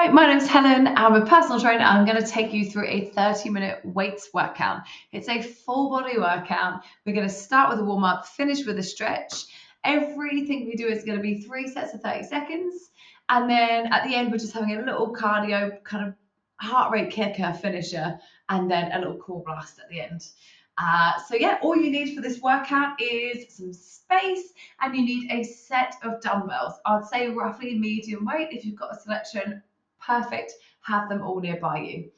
Hi, my name's Helen. I'm a personal trainer. I'm going to take you through a 30-minute weights workout. It's a full body workout. We're going to start with a warm up, finish with a stretch. Everything we do is going to be 3 sets of 30 seconds. And then at the end, we're just having a little cardio kind of heart rate kicker finisher, and then a little core blast at the end. So yeah, all you need for this workout is some space, and you need a set of dumbbells. I'd say roughly medium weight. If you've got a selection, perfect. Have them all nearby you.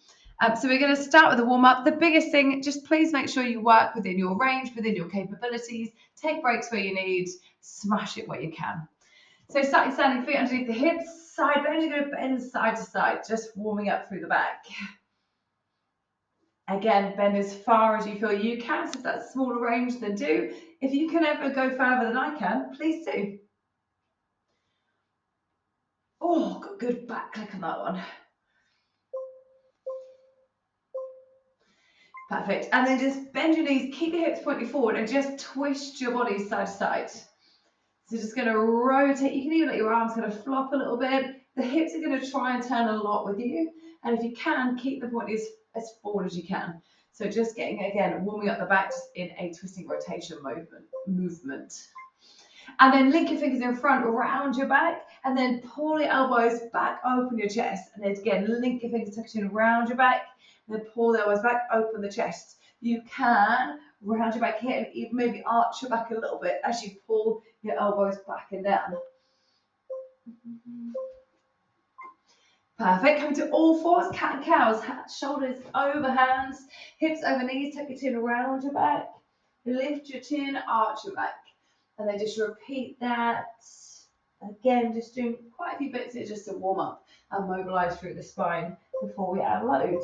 So we're going to start with a warm up. The biggest thing, just please make sure you work within your range, within your capabilities. Take breaks where you need. Smash it where you can. So starting standing, feet underneath the hips, side bend. You're going to bend side to side, just warming up through the back. Again, bend as far as you feel you can. So if that's smaller range, then do. If you can ever go further than I can, please do. Oh, got good back click on that one. Perfect. And then just bend your knees, keep your hips pointing forward, and just twist your body side to side. So just going to rotate. You can even let your arms kind of flop a little bit. The hips are going to try and turn a lot with you. And if you can, keep the point as forward as you can. So just getting, again, warming up the back just in a twisting rotation movement. And then link your fingers in front around your back, and then pull your elbows back, open your chest. And then again, link your fingers tucked in around your back, and then pull the elbows back, open the chest. You can round your back here and even maybe arch your back a little bit as you pull your elbows back and down. Perfect. Coming to all fours, cat and cows. Shoulders over hands, hips over knees. Tuck your chin around your back. Lift your chin, arch your back. And then just repeat that. Again, just doing quite a few bits here just to warm up and mobilize through the spine before we add load.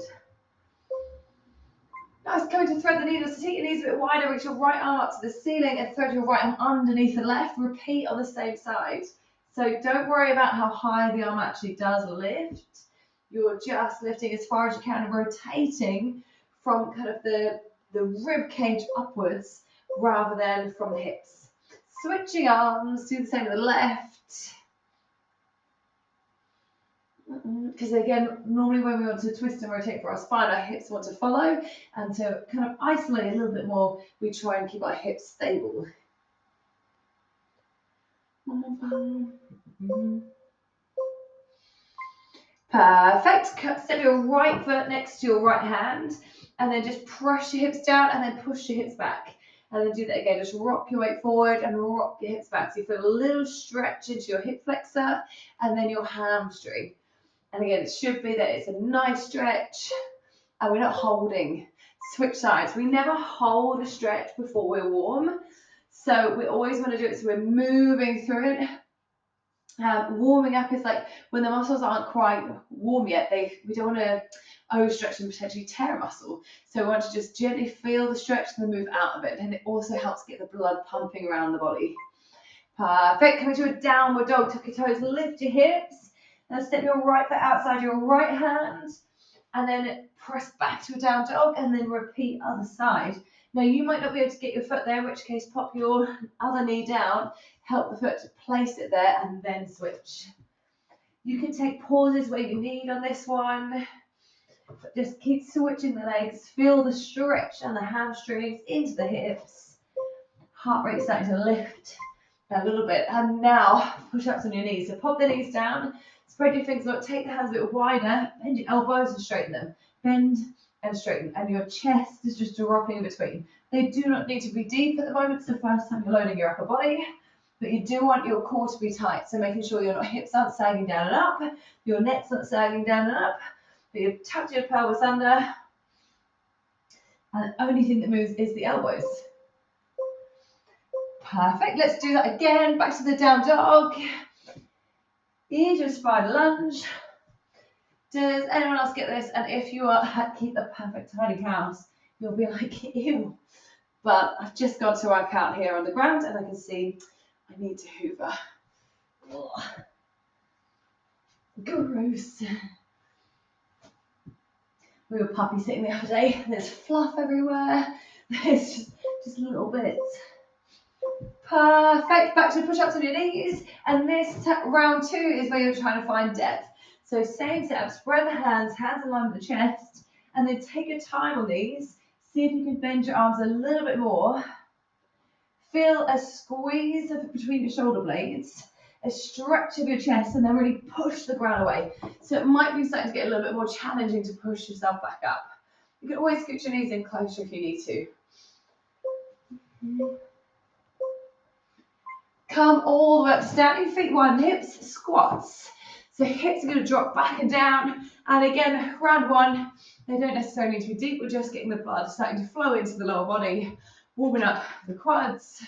Nice, going to thread the needle. So take your knees a bit wider, reach your right arm up to the ceiling and thread your right arm underneath the left. Repeat on the same side. So don't worry about how high the arm actually does lift. You're just lifting as far as you can and rotating from kind of the rib cage upwards rather than from the hips. Switching arms, do the same with the left. Because again, normally when we want to twist and rotate for our spine, our hips want to follow. And to kind of isolate a little bit more, we try and keep our hips stable. One more time. Perfect. Step your right foot next to your right hand, and then just press your hips down and then push your hips back. And then do that again. Just rock your weight forward and rock your hips back. So you feel a little stretch into your hip flexor and then your hamstring. And again, it should be that it's a nice stretch and we're not holding. Switch sides. We never hold a stretch before we're warm. So we always want to do it so we're moving through it. Warming up is like when the muscles aren't quite warm yet, we don't want to overstretch and potentially tear a muscle. So we want to just gently feel the stretch and then move out of it. And it also helps get the blood pumping around the body. Perfect. Coming to a downward dog. Tuck your toes, lift your hips. Now step your right foot outside your right hand. And then press back to a down dog and then repeat other side. Now you might not be able to get your foot there, in which case pop your other knee down, help the foot to place it there and then switch. You can take pauses where you need on this one, but just keep switching the legs, feel the stretch and the hamstrings into the hips. Heart rate starting to lift a little bit. And now push-ups on your knees. So pop the knees down, spread your fingers out, take the hands a bit wider, bend your elbows and straighten them. Bend and straighten, and your chest is just dropping in between. They do not need to be deep at the moment. It's the first time you're loading your upper body, but you do want your core to be tight. So making sure your hips aren't sagging down and up, your neck's not sagging down and up, but you've tucked your pelvis under, and the only thing that moves is the elbows. Perfect. Let's do that again. Back to the down dog. Into a spider lunge. Does anyone else get this? And if you keep the perfect tiny cows, you'll be like, ew. But I've just got to work out here on the ground and I can see I need to hoover. Ugh. Gross. We were puppy sitting the other day. There's fluff everywhere. There's just little bits. Perfect. Back to push-ups on your knees. And this round 2 is where you're trying to find depth. So same setup, spread the hands in line with the chest, and then take your time on these. See if you can bend your arms a little bit more. Feel a squeeze between your shoulder blades, a stretch of your chest, and then really push the ground away. So it might be starting to get a little bit more challenging to push yourself back up. You can always scoot your knees in closer if you need to. Come all the way up to standing feet, widen hips, squats. So hips are going to drop back and down. And again, round one, they don't necessarily need to be deep. We're just getting the blood starting to flow into the lower body, warming up the quads,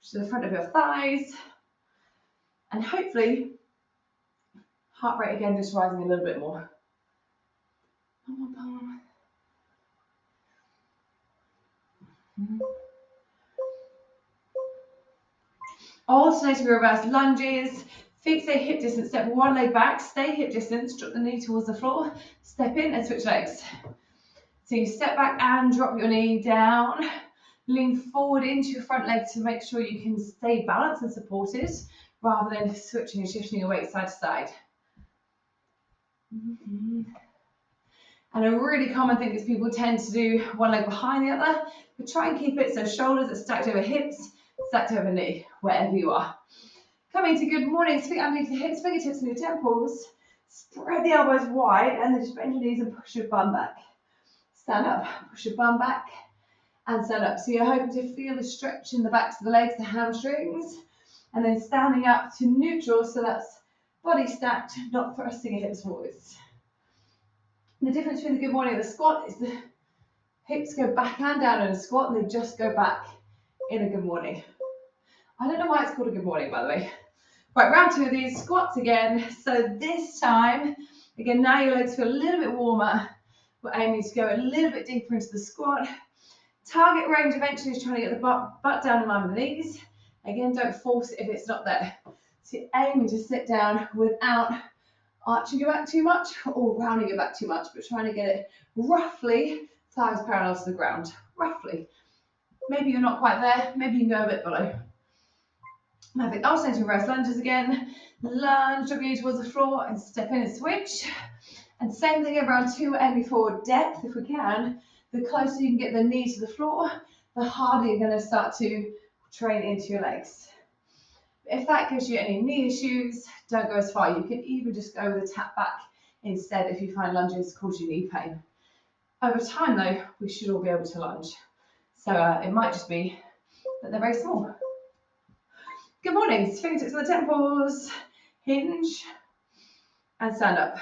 to the front of your thighs. And hopefully, heart rate again just rising a little bit more. Alternating reverse lunges. Feet stay hip distance, step one leg back, stay hip distance, drop the knee towards the floor, step in and switch legs. So you step back and drop your knee down, lean forward into your front leg to make sure you can stay balanced and supported, rather than switching and shifting your weight side to side. And a really common thing is people tend to do one leg behind the other, but try and keep it so shoulders are stacked over hips, stacked over knee, wherever you are. Coming to good morning, feet underneath the hips, fingertips in your temples, spread the elbows wide, and then just bend your knees and push your bum back. Stand up, push your bum back, and stand up. So you're hoping to feel the stretch in the backs of the legs, the hamstrings, and then standing up to neutral, so that's body stacked, not thrusting your hips forwards. The difference between the good morning and the squat is the hips go back and down in a squat, and they just go back in a good morning. I don't know why it's called a good morning, by the way. Right, round two of these, squats again. So this time, again, now your legs feel a little bit warmer. We're aiming to go a little bit deeper into the squat. Target range eventually is trying to get the butt down in line with the knees. Again, don't force it if it's not there. So you're aiming to sit down without arching your back too much or rounding your back too much, but trying to get it roughly thighs parallel to the ground. Roughly. Maybe you're not quite there. Maybe you can go a bit below. Perfect. Alternating reverse lunges again. Lunge, drop your knee towards the floor and step in and switch. And same thing around two, aiming for depth if we can. The closer you can get the knee to the floor, the harder you're going to start to train into your legs. If that gives you any knee issues, don't go as far. You can even just go with a tap back instead if you find lunges cause you knee pain. Over time though, we should all be able to lunge. So it might just be that they're very small. Good morning, fingertips on the temples, hinge, and stand up.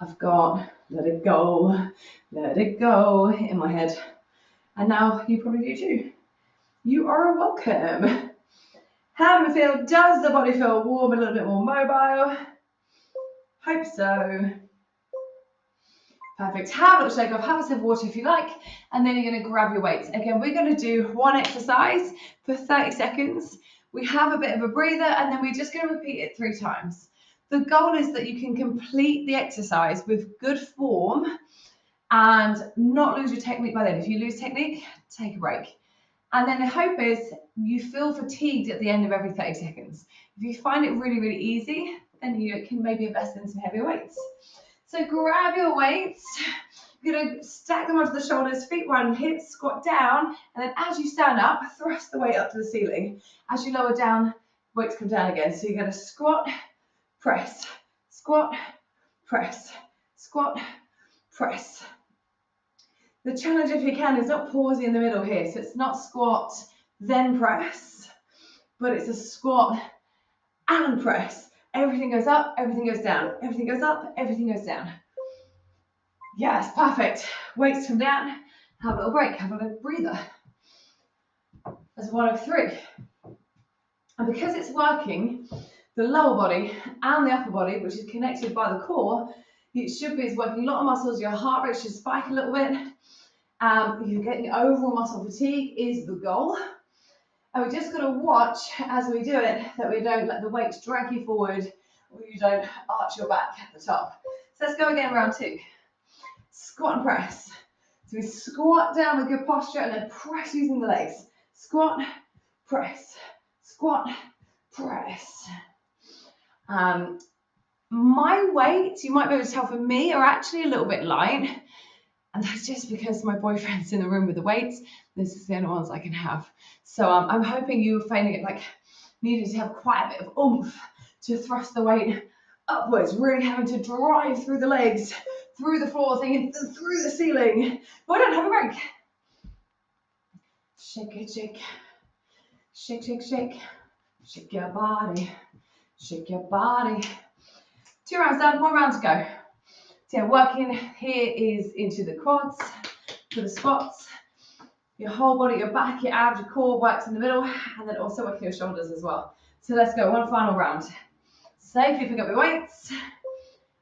I've got let it go in my head. And now you probably do too. You are welcome. How do we feel? Does the body feel warm, a little bit more mobile? Hope so. Perfect. Have a little shake off, have a sip of water if you like, and then you're going to grab your weights. Again, we're going to do one exercise for 30 seconds. We have a bit of a breather, and then we're just going to repeat it 3 times. The goal is that you can complete the exercise with good form and not lose your technique by then. If you lose technique, take a break. And then the hope is you feel fatigued at the end of every 30 seconds. If you find it really, really easy, then you can maybe invest in some heavier weights. So grab your weights, you're going to stack them onto the shoulders, feet wide, hips, squat down, and then as you stand up, thrust the weight up to the ceiling. As you lower down, weights come down again. So you're going to squat, press, squat, press, squat, press. The challenge, if you can, is not pausing in the middle here. So it's not squat, then press, but it's a squat and press. Everything goes up, everything goes down. Everything goes up, everything goes down. Yes, perfect. Weights come down. Have a little break, have a little breather. That's 1 of 3. And because it's working, the lower body and the upper body, which is connected by the core, it should be, it's working a lot of muscles. Your heart rate should spike a little bit. You're getting overall muscle fatigue is the goal. And we just got to watch as we do it that we don't let the weights drag you forward or you don't arch your back at the top. So let's go again, round 2. Squat and press. So we squat down with good posture and then press using the legs. Squat, press, squat, press. My weights, you might be able to tell from me, are actually a little bit light. And that's just because my boyfriend's in the room with the weights. This is the only ones I can have. So I'm hoping you're finding it like needing to have quite a bit of oomph to thrust the weight upwards, really having to drive through the legs, through the floor, thinking through the ceiling. Well done, have a break. Shake it, shake. Shake, shake, shake. Shake your body. Shake your body. 2 rounds done, 1 round to go. So yeah, working here is into the quads for the squats. Your whole body, your back, your abs, your core works in the middle, and then also working your shoulders as well. So let's go, 1 final round. Safely pick up your weights,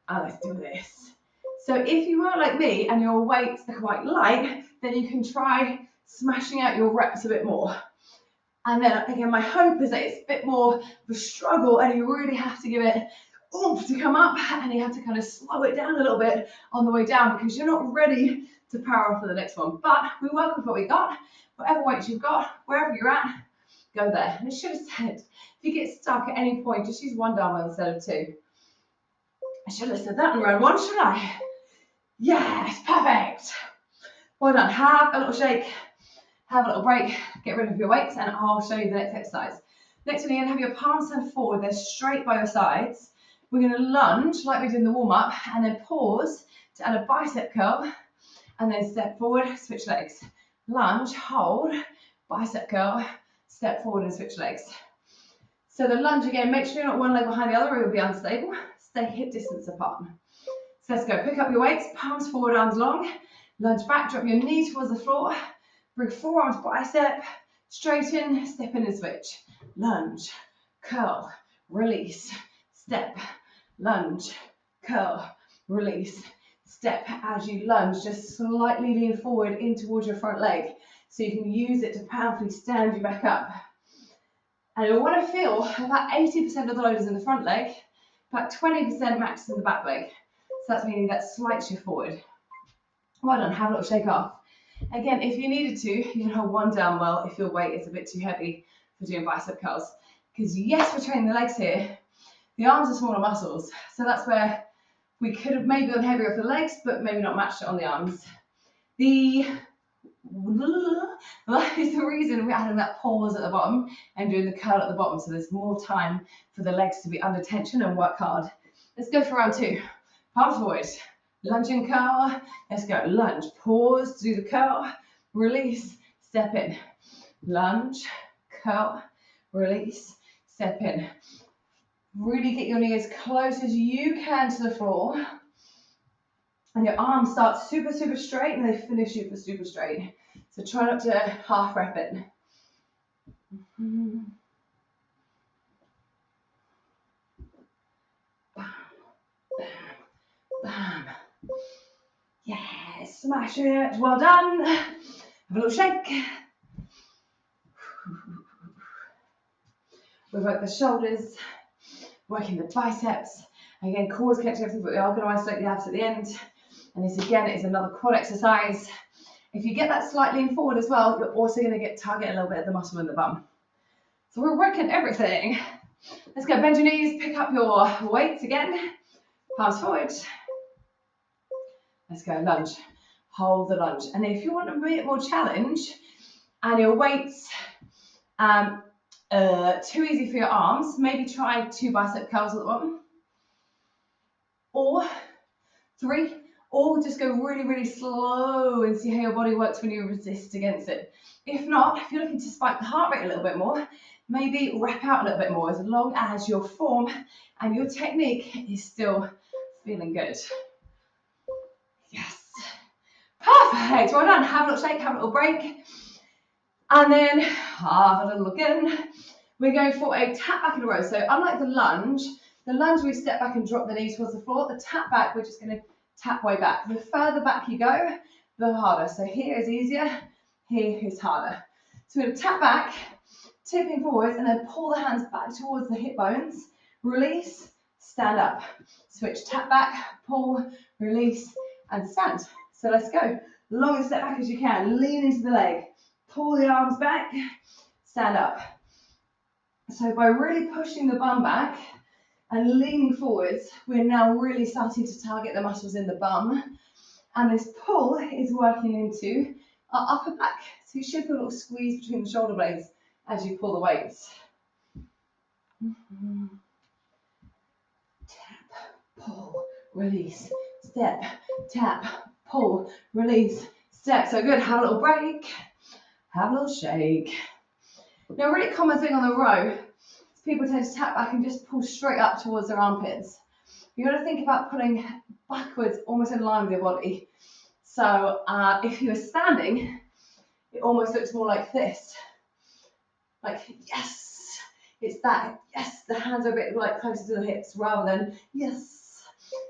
and let's do this. So if you are like me and your weights are quite light, then you can try smashing out your reps a bit more. And then again, my hope is that it's a bit more of a struggle and you really have to give it oomph to come up, and you have to kind of slow it down a little bit on the way down because you're not ready to power off for the next one. But we work with what we got, whatever weights you've got, wherever you're at, go there. And it should have said, if you get stuck at any point, just use 1 dumbbell instead of 2. I should have said that in round 1, should I? Yes, perfect. Well done. Have a little shake, have a little break, get rid of your weights, and I'll show you the next exercise. Next one, you're going to have your palms turned forward, they're straight by your sides. We're going to lunge like we did in the warm-up, and then pause to add a bicep curl, and then step forward, switch legs. Lunge, hold, bicep curl, step forward and switch legs. So the lunge again, make sure you're not one leg behind the other or you'll be unstable. Stay hip distance apart. So let's go, pick up your weights, palms forward, arms long, lunge back, drop your knees towards the floor, bring forearms bicep, straighten, step in and switch. Lunge, curl, release, step, lunge, curl, release, step. As you lunge, just slightly lean forward in towards your front leg so you can use it to powerfully stand you back up. And you'll want to feel about 80% of the load is in the front leg, about 20% max is in the back leg. So that's meaning that slight shift forward. Well done, have a little shake off. Again, if you needed to, you can hold 1 dumbbell if your weight is a bit too heavy for doing bicep curls. Because yes, we're training the legs here. The arms are smaller muscles. So that's where we could have maybe gone heavier with the legs, but maybe not matched it on the arms. That is the reason we're adding that pause at the bottom and doing the curl at the bottom. So there's more time for the legs to be under tension and work hard. Let's go for round 2. Palms forward. Lunge and curl. Let's go. Lunge. Pause. Do the curl. Release. Step in. Lunge. Curl. Release. Step in. Really get your knee as close as you can to the floor. And your arms start super, super straight and they finish super, super straight. So try not to half rep it. Bam. Bam. Bam. Yes, smash it. Well done. Have a little shake. We work the shoulders, working the biceps. Again, core is connected to everything, but we are going to isolate the abs at the end. And this again is another quad exercise. If you get that slight lean forward as well, you're also going to target a little bit of the muscle in the bum. So we're working everything. Let's go, bend your knees, pick up your weights again. Palms forward. Let's go, lunge. Hold the lunge. And if you want a bit more challenge and your weights too easy for your arms, maybe try 2 bicep curls at the bottom. Or 3. Or just go really, really slow and see how your body works when you resist against it. If not, if you're looking to spike the heart rate a little bit more, maybe rep out a little bit more as long as your form and your technique is still feeling good. Yes. Perfect. Well done. Have a little shake, have a little break. And then have a little again. We're going for a tap back in a row. So unlike the lunge we step back and drop the knees towards the floor. The tap back, we're just going to tap way back. The further back you go, the harder. So here is easier, here is harder. So we're going to tap back, tipping forwards, and then pull the hands back towards the hip bones. Release, stand up. Switch, tap back, pull, release, and stand. So let's go. Longest step back as you can. Lean into the leg. Pull the arms back. Stand up. So by really pushing the bum back and leaning forwards, we're now really starting to target the muscles in the bum. And this pull is working into our upper back. So you should feel a little squeeze between the shoulder blades as you pull the weights. Tap, pull, release, step, tap, pull, release, step. So good. Have a little break. Have a little shake. Now, a really common thing on the row is people tend to tap back and just pull straight up towards their armpits. You've got to think about pulling backwards, almost in line with your body. So if you were standing, it almost looks more like this. Like, yes, it's that, yes, the hands are a bit like closer to the hips rather than, yes.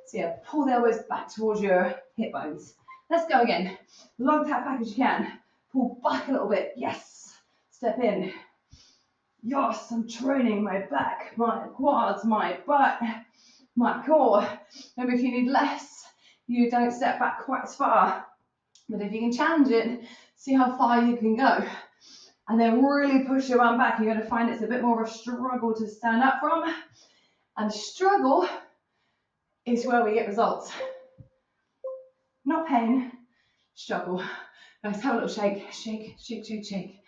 So yeah, pull the elbows back towards your hip bones. Let's go again. Long tap back as you can. Pull back a little bit, yes. Step in. Yes, I'm training my back, my quads, my butt, my core. Maybe if you need less, you don't step back quite as far. But if you can challenge it, see how far you can go. And then really push your arm back. You're going to find it's a bit more of a struggle to stand up from. And struggle is where we get results. Not pain, struggle. Let's have a little shake, shake, shake, shake, shake.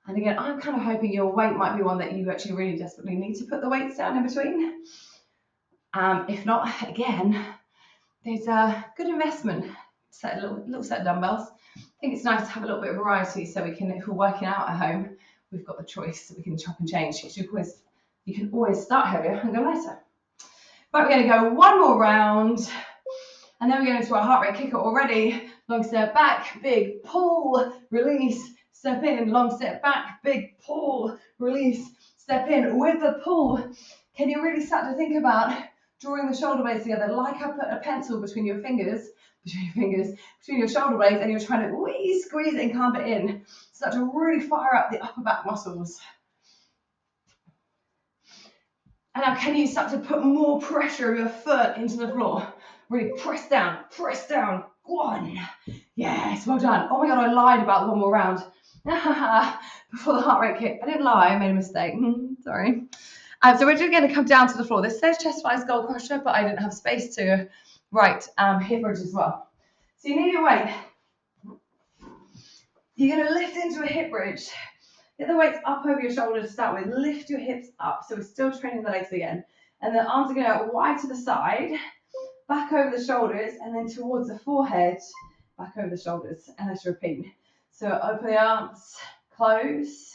And again, I'm kind of hoping your weight might be one that you actually really desperately need to put the weights down in between. If not, again, there's a good investment. Set a little set of dumbbells. I think it's nice to have a little bit of variety so we can, if we're working out at home, we've got the choice that we can chop and change. You can always start heavier and go lighter. But we're going to go one more round. And then we're going into our heart rate kicker already. Long step back, big pull, release, step in, long step back, big pull, release, step in. With the pull, can you really start to think about drawing the shoulder blades together like I put a pencil between your shoulder blades, and you're trying to squeeze it and clamp it in. Start to really fire up the upper back muscles. And now can you start to put more pressure of your foot into the floor? Really press down, press down. One. Yes, well done. Oh my God, I lied about one more round. Before the heart rate kick. I didn't lie, I made a mistake. Sorry. So we're just going to come down to the floor. This says chest flies goal crusher, but I didn't have space to write hip bridge as well. So you need your weight. You're going to lift into a hip bridge. Get the weights up over your shoulder to start with. Lift your hips up. So we're still training the legs again. And the arms are going to go wide to the side, back over the shoulders, and then towards the forehead, back over the shoulders. And let's repeat. So open the arms, close,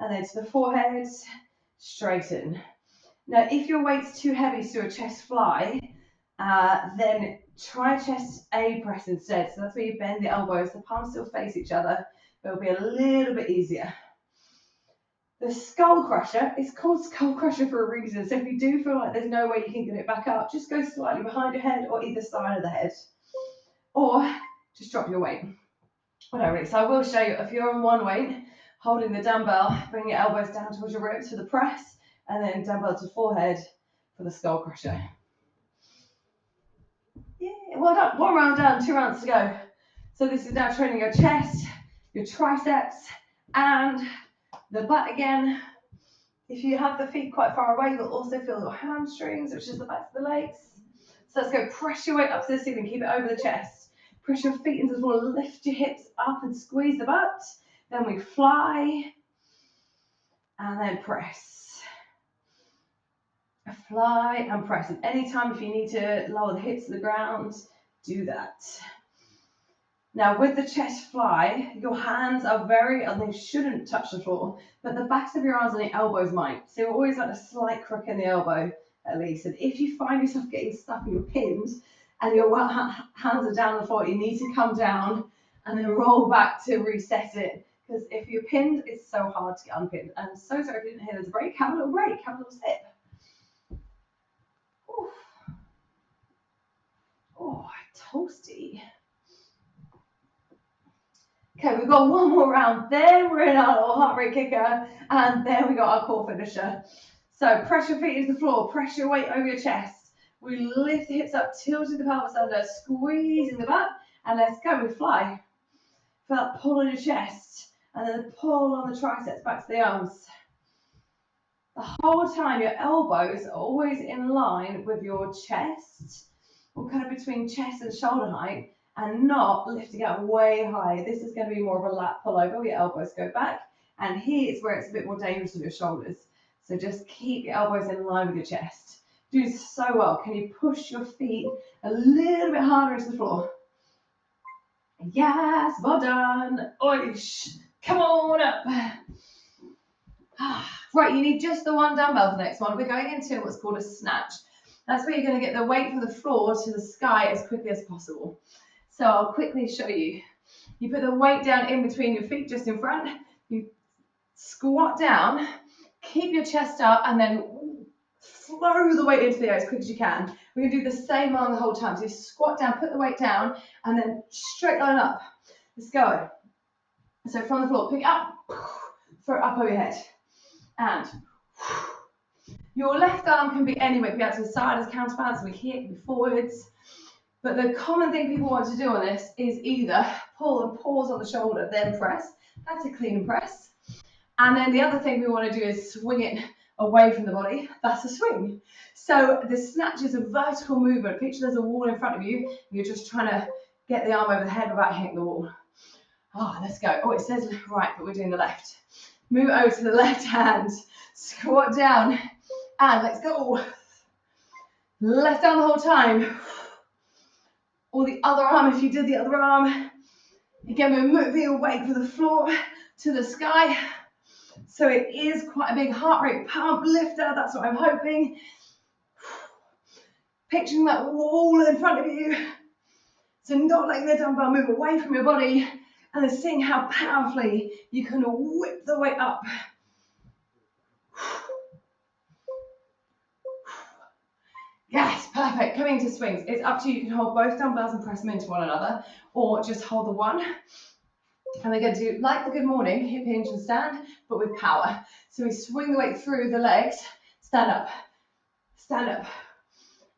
and then to the forehead, straighten. Now, if your weight's too heavy to do a chest fly, then try chest A press instead. So that's where you bend the elbows, the palms still face each other. It'll be a little bit easier. The skull crusher is called skull crusher for a reason. So if you do feel like there's no way you can get it back up, just go slightly behind your head or either side of the head. Or just drop your weight. Whatever. So I will show you, if you're on one weight, holding the dumbbell, bring your elbows down towards your ribs for the press, and then dumbbell to forehead for the skull crusher. Yeah, well done. One round done, 2 rounds to go. So this is now training your chest, your triceps, and the butt again. If you have the feet quite far away, you'll also feel your hamstrings, which is the back of the legs. So let's go, press your weight up to the ceiling, keep it over the chest. Press your feet into the floor, lift your hips up and squeeze the butt. Then we fly, and then press. Fly and press. And anytime if you need to lower the hips to the ground, do that. Now with the chest fly, your hands are and they shouldn't touch the floor, but the backs of your arms and the elbows might. So always like a slight crook in the elbow at least. And if you find yourself getting stuck and you're pinned and your hands are down the floor, you need to come down and then roll back to reset it. Because if you're pinned, it's so hard to get unpinned. I'm so sorry if you didn't hear there's a break. Have a little break, have a little sip. Oof. Oh, toasty. Okay, we've got one more round. Then we're in our little heart rate kicker, and then we got our core finisher. So press your feet into the floor, press your weight over your chest. We lift the hips up, tilting the pelvis under, squeezing the butt, And let's go, we fly. Feel that pull on your chest, and then the pull on the triceps back to the arms. The whole time your elbows are always in line with your chest, or kind of between chest and shoulder height, and not lifting up way high. This is going to be more of a lat pull over, where your elbows go back, and here's where it's a bit more dangerous with your shoulders. So just keep your elbows in line with your chest. Do so well. Can you push your feet a little bit harder into the floor? Yes, well done. Oish. Come on up. Right, you need just the one dumbbell for the next one. We're going into what's called a snatch. That's where you're going to get the weight from the floor to the sky as quickly as possible. So I'll quickly show you. You put the weight down in between your feet, just in front. You squat down, keep your chest up, and then throw the weight into the air as quick as you can. We're going to do the same on the whole time. So you squat down, put the weight down, and then straight line up. Let's go. So from the floor, pick it up, throw it up over your head. And your left arm can be anywhere. It can be out to the side as counterbalance, we here, it can be forwards. But the common thing people want to do on this is either pull and pause on the shoulder, then press. That's a clean press. And then the other thing we want to do is swing it away from the body. That's a swing. So the snatch is a vertical movement. Picture there's a wall in front of you. You're just trying to get the arm over the head without hitting the wall. Let's go. Oh, it says right, but we're doing the left. Move over to the left hand. Squat down. And let's go. Left arm the whole time. Or the other arm if you did the other arm. Again, we're moving away from the floor to the sky. So it is quite a big heart rate pump lifter. That's what I'm hoping. Picturing that wall in front of you. So not letting the dumbbell move away from your body. And then seeing how powerfully you can whip the weight up. Yes, perfect. Coming to swings. It's up to you. You can hold both dumbbells and press them into one another, or just hold the one. And we're going to do, like the good morning, hip hinge and stand, but with power. So we swing the weight through the legs, stand up, stand up.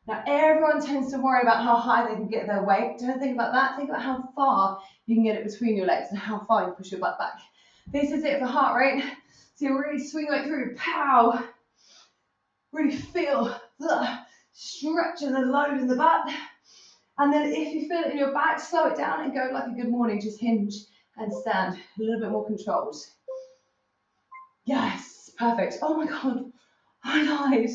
Now everyone tends to worry about how high they can get their weight. Don't think about that. Think about how far you can get it between your legs and how far you push your butt back. This is it for heart rate. So you really swing the weight through, pow. Really feel the stretch and the load in the butt. And then if you feel it in your back, slow it down and go like a good morning. Just hinge and stand, a little bit more controlled. Yes, perfect. Oh my God, I lied.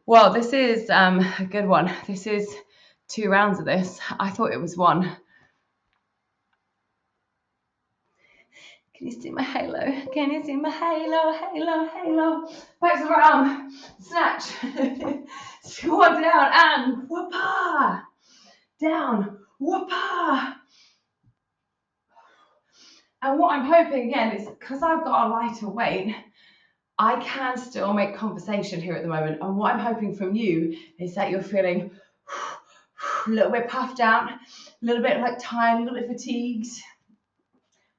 Well, this is a good one. This is 2 rounds of this. I thought it was 1. Can you see my halo? Can you see my halo, halo, halo? Back to the right arm, snatch, squat down and whoopah, down, whoopah. And what I'm hoping again is, because I've got a lighter weight, I can still make conversation here at the moment. And what I'm hoping from you is that you're feeling a little bit puffed out, a little bit like tired, a little bit fatigued,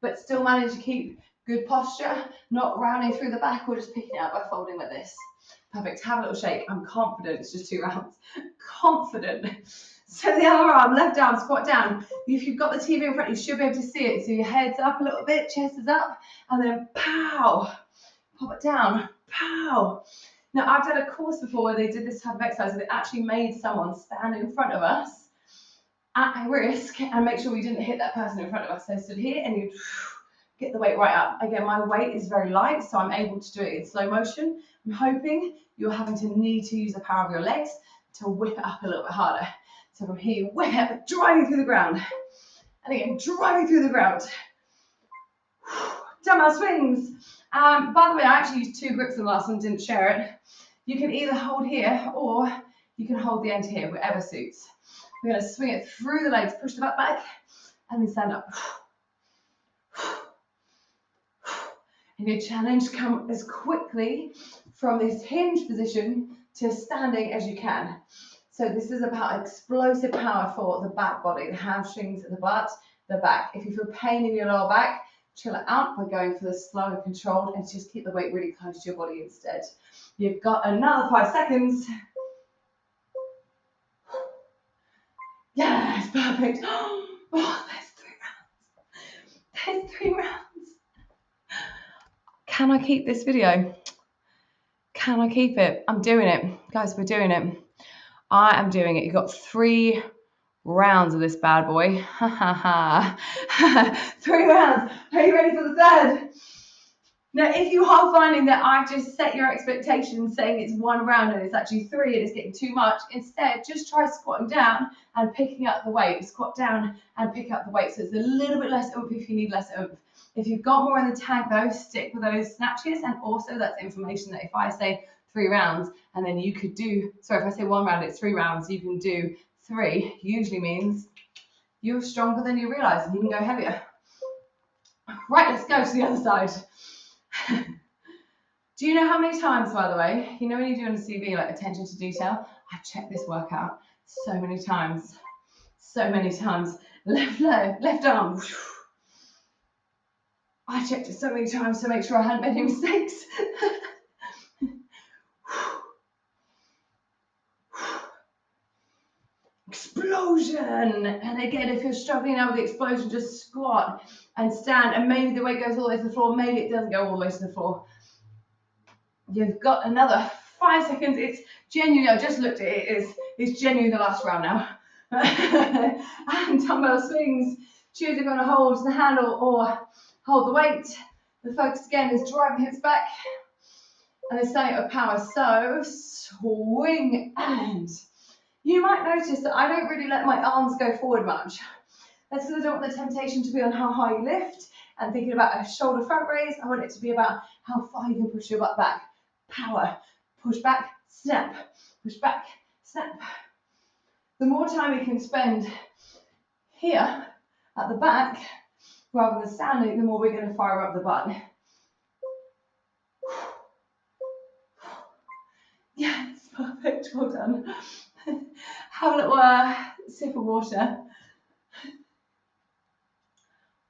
but still manage to keep good posture, not rounding through the back or just picking it up by folding like this. Perfect. Have a little shake. I'm confident. It's just 2 rounds. Confident. So the other arm, left arm, squat down. If you've got the TV in front, you should be able to see it. So your head's up a little bit, chest is up, and then pow. Pop it down, pow. Now, I've done a course before where they did this type of exercise where they actually made someone stand in front of us at risk and make sure we didn't hit that person in front of us. So stood here and you get the weight right up. Again, my weight is very light, so I'm able to do it in slow motion. I'm hoping you're having to need to use the power of your legs to whip it up a little bit harder. So from here, you whip it, driving through the ground. And again, driving through the ground. Dumbbell swings. By the way, I actually used 2 grips in the last one, didn't share it. You can either hold here or you can hold the end here, whatever suits. We're going to swing it through the legs, push the butt back, and then stand up. And your challenge, come as quickly from this hinge position to standing as you can. So this is about explosive power for the back body, the hamstrings, the butt, the back. If you feel pain in your lower back, chill it out by going for the slow and controlled and just keep the weight really close to your body instead. You've got another 5 seconds. Yes, perfect. Oh, there's 3 rounds. Can I keep this video? Can I keep it? I'm doing it. Guys, we're doing it. I am doing it. You've got 3 rounds of this bad boy. 3 rounds. Are you ready for the 3rd? Now, if you are finding that I've just set your expectations saying it's 1 round and it's actually 3 and it's getting too much, instead just try squatting down and picking up the weight. Squat down and pick up the weight. So it's a little bit less oomph if you need less oomph. If you've got more in the tank though, stick with those snatches. And also that's information that if I say 3 rounds and then you could do, sorry, if I say 1 round, it's 3 rounds, you can do 3, usually means you're stronger than you realize and you can go heavier. Right, let's go to the other side. Do you know how many times, by the way, you know when you do on a CV, like attention to detail, I checked this workout so many times. Left leg, left arm. I checked it so many times to make sure I hadn't made any mistakes. Explosion. And again, if you're struggling now with the explosion, just squat and stand, and maybe the weight goes all the way to the floor, maybe it doesn't go all the way to the floor. You've got another 5 seconds. It's genuinely, I just looked at it, it's genuinely the last round now. And dumbbell swings, choose if you're going to hold the handle or hold the weight. The focus again is driving hips back and then starting with power. So swing, and you might notice that I don't really let my arms go forward much. That's because I don't want the temptation to be on how high you lift and thinking about a shoulder front raise. I want it to be about how far you can push your butt back. Power, push back, snap, push back, snap. The more time you can spend here at the back rather than standing, the more we're going to fire up the butt. Yes, perfect, well done. Have a little sip of water.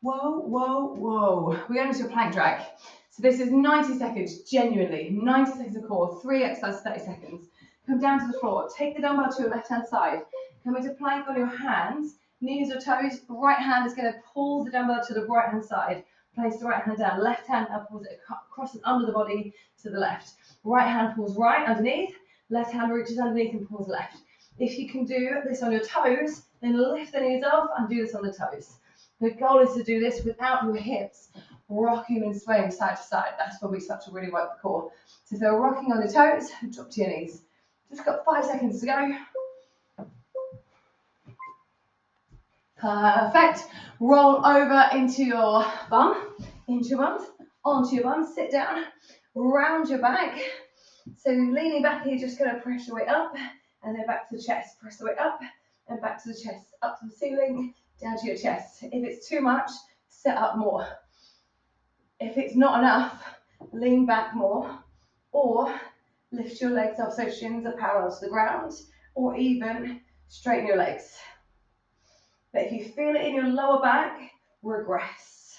Whoa, whoa, whoa. We're going into a plank drag. So this is 90 seconds, genuinely. 90 seconds of core, 3 exercises, 30 seconds. Come down to the floor. Take the dumbbell to your left-hand side. Come into plank on your hands, knees or toes. Right hand is going to pull the dumbbell to the right-hand side. Place the right hand down. Left hand up, pulls it across and under the body to the left. Right hand pulls right underneath. Left hand reaches underneath and pulls left. If you can do this on your toes, then lift the knees off and do this on the toes. The goal is to do this without your hips rocking and swaying side to side. That's when we start to really work the core. So if they're rocking on the toes, drop to your knees. Just got 5 seconds to go. Perfect. Roll over into your bum, into your bums, onto your bum, sit down, round your back. So leaning back here, just going to press your way up, and then back to the chest. Press the way up, and back to the chest, up to the ceiling, down to your chest. If it's too much, set up more. If it's not enough, lean back more, or lift your legs up so shins are parallel to the ground, or even straighten your legs. But if you feel it in your lower back, regress.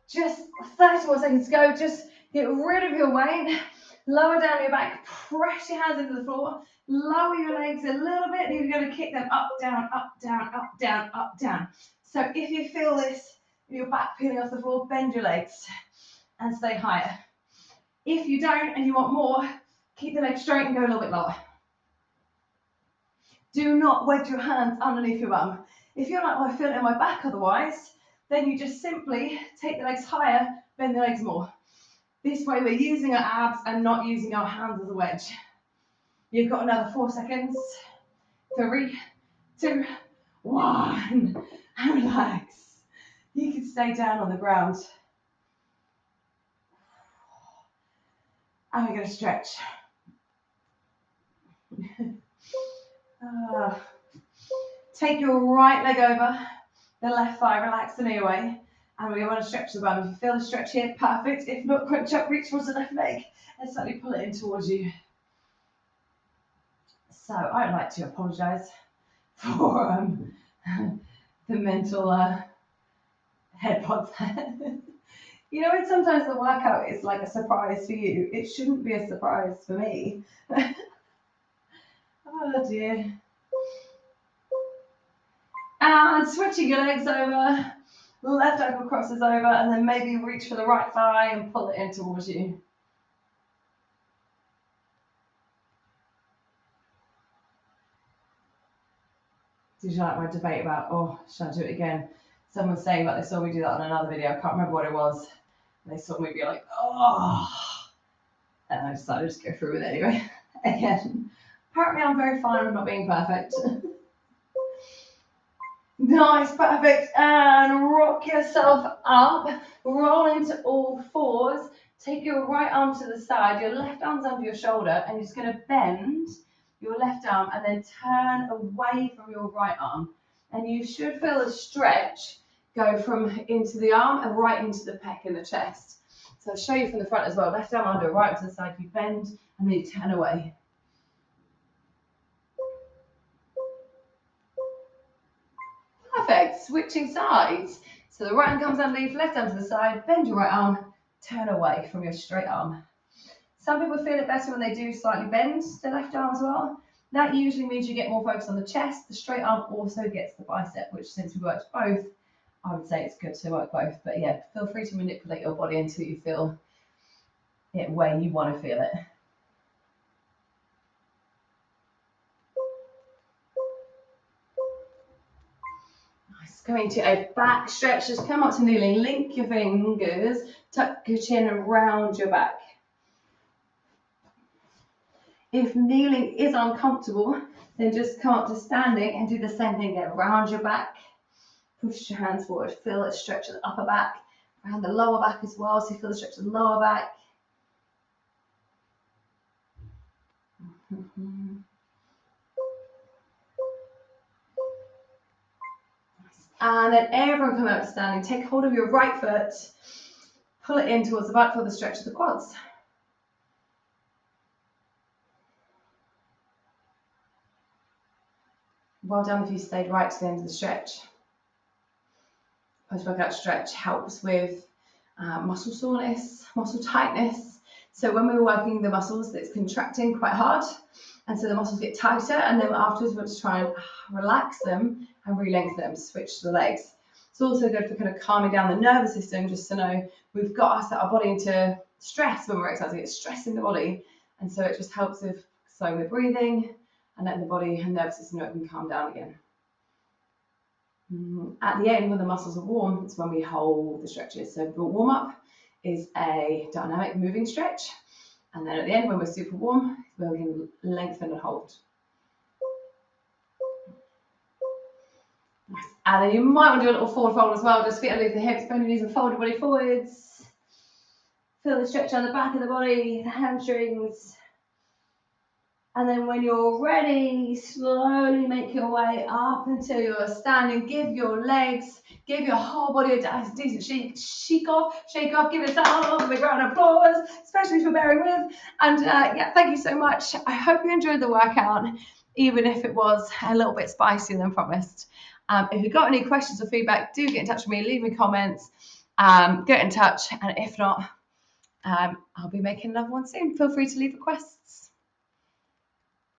Just 30 more seconds to go. Just get rid of your weight. Lower down your back. Press your hands into the floor. Lower your legs a little bit. And you're going to kick them up, down, up, down, up, down, up, down. So if you feel this, your back peeling off the floor, bend your legs and stay higher. If you don't and you want more, keep the legs straight and go a little bit lower. Do not wedge your hands underneath your bum. If you're like, oh, I feel it in my back otherwise, then you just simply take the legs higher, bend the legs more. This way we're using our abs and not using our hands as a wedge. You've got another 4 seconds. 3, 2, 1. And relax. You can stay down on the ground. And we're going to stretch. Take your right leg over the left thigh, relax the knee away, and we want to stretch the bum. If you feel the stretch here, perfect. If not, crunch up, reach towards the left leg and slightly pull it in towards you. So I'd like to apologise for the mental head pods. You know, when sometimes the workout is like a surprise for you, it shouldn't be a surprise for me. Oh dear. And switching your legs over, left ankle crosses over, and then maybe reach for the right thigh and pull it in towards you. Did you like my debate about, oh, should I do it again? Someone was saying about they saw me do that on another video. I can't remember what it was. And they saw me be like, oh. And I decided to go through with it anyway. Again, apparently I'm very fine with not being perfect. Nice, perfect. And rock yourself up. Roll into all fours. Take your right arm to the side. Your left arm's under your shoulder. And you're just going to bend your left arm and then turn away from your right arm. And you should feel a stretch go from into the arm and right into the pec in the chest. So I'll show you from the front as well. Left arm under, right to the side. You bend and then you turn away. Perfect. Switching sides. So the right arm comes underneath, left arm to the side. Bend your right arm. Turn away from your straight arm. Some people feel it better when they do slightly bend the left arm as well. That usually means you get more focus on the chest. The straight arm also gets the bicep, which since we worked both, I would say it's good to work both. But yeah, feel free to manipulate your body until you feel it where you want to feel it. Nice. Going to a back stretch. Just come up to kneeling. Link your fingers. Tuck your chin around your back. If kneeling is uncomfortable, then just come up to standing and do the same thing again. Round your back, push your hands forward, feel it stretch the upper back, around the lower back as well, so you feel the stretch of the lower back. And then everyone come out to standing, take hold of your right foot, pull it in towards the back for the stretch of the quads. Well done if you stayed right to the end of the stretch. Post-workout stretch helps with muscle soreness, muscle tightness. So when we're working the muscles, it's contracting quite hard. And so the muscles get tighter. And then afterwards, we want to try and relax them and re-lengthen them, switch to the legs. It's also good for kind of calming down the nervous system, just to know we've got to set our body into stress when we're exercising. It's stress in the body. And so it just helps with slowing the breathing and letting the body and nervous system know it can calm down again. At the end, when the muscles are warm, it's when we hold the stretches. So the warm-up is a dynamic moving stretch. And then at the end, when we're super warm, we can lengthen and hold. And then you might want to do a little forward fold as well. Just feet underneath the hips, bend your knees and fold your body forwards. Feel the stretch on the back of the body, the hamstrings. And then when you're ready, slowly make your way up until you're standing. Give your legs, give your whole body a decent shake off, give yourself a big round of applause, especially for bearing with. And yeah, thank you so much. I hope you enjoyed the workout, even if it was a little bit spicier than promised. If you've got any questions or feedback, do get in touch with me, leave me comments, get in touch. And if not, I'll be making another one soon. Feel free to leave requests.